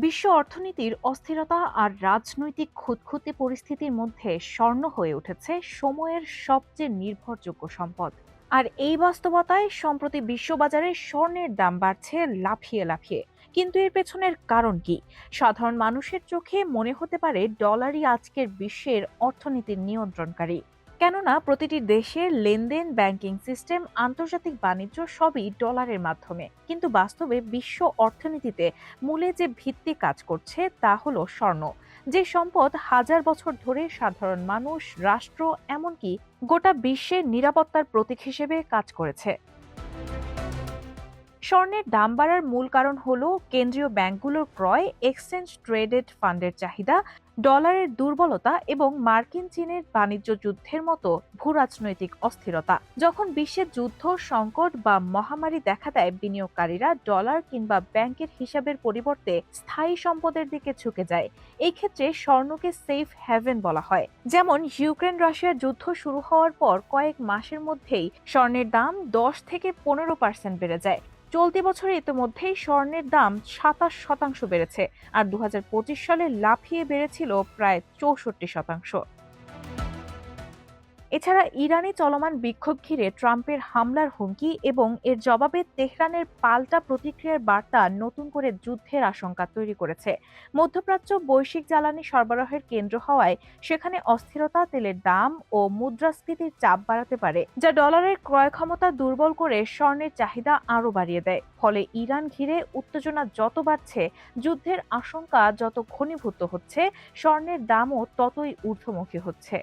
বিশ্ব অর্থনীতির অস্থিরতা আর রাজনৈতিক খুঁতখুঁতে পরিস্থিতির মধ্যে স্বর্ণ হয়ে উঠেছে সময়ের সবচেয়ে নির্ভরযোগ্য সম্পদ। আর এই বাস্তবতায় সম্প্রতি বিশ্ববাজারে স্বর্ণের দাম বাড়ছে লাফিয়ে লাফিয়ে। কিন্তু এর পেছনের কারণ কি? সাধারণ মানুষের চোখে মনে হতে পারে ডলারই আজকের বিশ্বের অর্থনীতির নিয়ন্ত্রণকারী। কেননা প্রতিটি দেশের লেনদেন, ব্যাংকিং সিস্টেম, আন্তর্জাতিক বাণিজ্য সবই ডলারের মাধ্যমে। কিন্তু বাস্তবে বিশ্ব অর্থনীতিতে মূলে যে ভিত্তি কাজ করছে তা হলো স্বর্ণ, যে সম্পদ হাজার বছর ধরে সাধারণ মানুষ, রাষ্ট্র, এমনকি গোটা বিশ্বের নিরাপত্তার প্রতীক হিসেবে কাজ করেছে। স্বর্ণের দাম বাড়ার মূল কারণ হলো কেন্দ্রীয় ব্যাংকগুলোর ক্রয়, এক্সচেঞ্জ ট্রেডেড ফান্ডের চাহিদা, ডলারের দুর্বলতা এবং মার্কিন চীনের বাণিজ্য যুদ্ধের মতো ভূরাজনৈতিক অস্থিরতা। যখন বিশ্বের যুদ্ধ, সংকট বা মহামারী দেখা দেয়, বিনিয়োগকারীরা ডলার কিংবা ব্যাংকের হিসাবের পরিবর্তে স্থায়ী সম্পদের দিকে ঝুঁকে যায়। এই ক্ষেত্রে স্বর্ণকে সেফ হ্যাভেন বলা হয়। যেমন ইউক্রেন রাশিয়ার যুদ্ধ শুরু হওয়ার পর কয়েক মাসের মধ্যেই স্বর্ণের দাম 10 থেকে 15% বেড়ে যায়। চলতি বছরে ইতিমধ্যেই স্বর্ণের দাম 27% বেড়েছে, আর 2025 সালে লাফিয়ে বেড়েছিল প্রায় 64%। এছাড়া ইরানে চলমান বিক্ষোভ ঘিরে ট্রাম্পের হামলার হুমকি এবং এর জবাবে তেহরানের পাল্টা প্রতিক্রিয়ার বার্তা নতুন করে যুদ্ধের আশঙ্কা তৈরি করেছে। মধ্যপ্রাচ্য বৈশ্বিক জ্বালানি সরবরাহের কেন্দ্র হওয়ায় সেখানে অস্থিরতা তেলের দাম ও মুদ্রাস্ফীতির চাপ বাড়াতে পারে, যা ডলারের ক্রয় ক্ষমতা দুর্বল করে স্বর্ণের চাহিদা আরও বাড়িয়ে দেয়। ফলে ইরান ঘিরে উত্তেজনা যত বাড়ছে, যুদ্ধের আশঙ্কা যত ঘনীভূত হচ্ছে, স্বর্ণের দামও ততই ঊর্ধ্বমুখী হচ্ছে।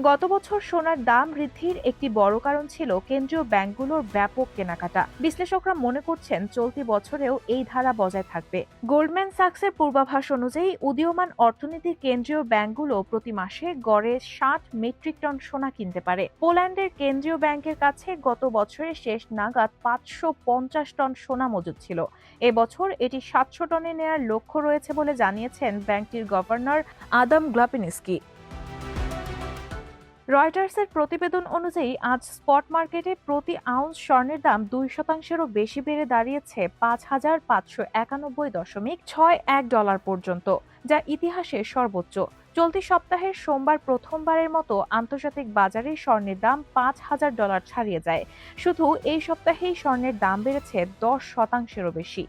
গত বছর সোনার দাম বৃদ্ধির একটি বড় কারণ ছিল কেন্দ্রীয় ব্যাংকগুলোর ব্যাপক কেনাকাটা। বিশ্লেষকরা মনে করছেন চলতি বছরেও এই ধারা বজায় থাকবে। গোল্ডম্যান সাকসের পূর্বাভাস অনুযায়ী উদীয়মান অর্থনীতির কেন্দ্রীয় ব্যাংকগুলো প্রতি মাসে গড়ে 60 মেট্রিক টন সোনা কিনতে পারে। পোল্যান্ডের কেন্দ্রীয় ব্যাংকের কাছে গত বছরের শেষ নাগাদ 550 টন সোনা মজুদ ছিল। এবছর এটি 700 টনে নেয়ার লক্ষ্য রয়েছে বলে জানিয়েছেন ব্যাংকটির গভর্নর আদাম গ্লাপিনিস্কি। রয়টার্সের প্রতিবেদন অনুযায়ী আজ স্পট মার্কেটে প্রতি আউন্স স্বর্ণের দাম 2%-এরও বেশি বেড়ে দাঁড়িয়েছে 5,591.61 পর্যন্ত, যা ইতিহাসের সর্বোচ্চ। চলতি সপ্তাহের সোমবার প্রথমবারের মতো আন্তর্জাতিক বাজারে স্বর্ণের দাম $5,000 ছাড়িয়ে যায়। শুধু এই সপ্তাহেই স্বর্ণের দাম বেড়েছে 10%-এরও বেশি।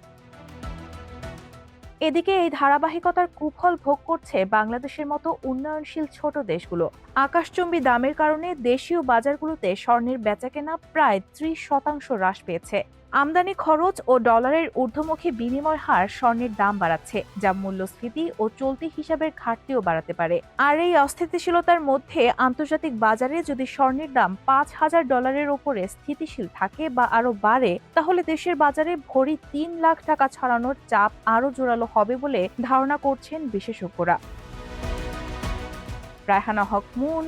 এদিকে এই ধারাবাহিকতার কুফল ভোগ করছে বাংলাদেশের মতো উন্নয়নশীল ছোট দেশগুলো। আকাশচুম্বী দামের কারণে দেশীয় বাজারগুলোতে স্বর্ণের বেচাকেনা প্রায় 30% হ্রাস পেয়েছে। আমদানি খরচ ও ডলারের ঊর্ধ্বমুখী বিনিময় হার স্বর্ণের দাম বাড়াচ্ছে, যা মূল্যস্ফীতি ও চলতি হিসাবের ঘাটতিও বাড়াতে পারে। আর এই অস্থিতিশীলতার মধ্যে আন্তর্জাতিক বাজারে যদি স্বর্ণের দাম $5,000 ওপরে স্থিতিশীল থাকে বা আরো বাড়ে, তাহলে দেশের বাজারে ভরি 3 লাখ টাকা ছড়ানোর চাপ আরো জোরালো হবে বলে ধারণা করছেন বিশেষজ্ঞরা। রায়হানা হক মুন,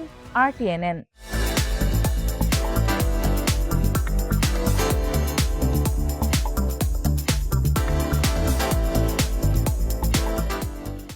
RTNN।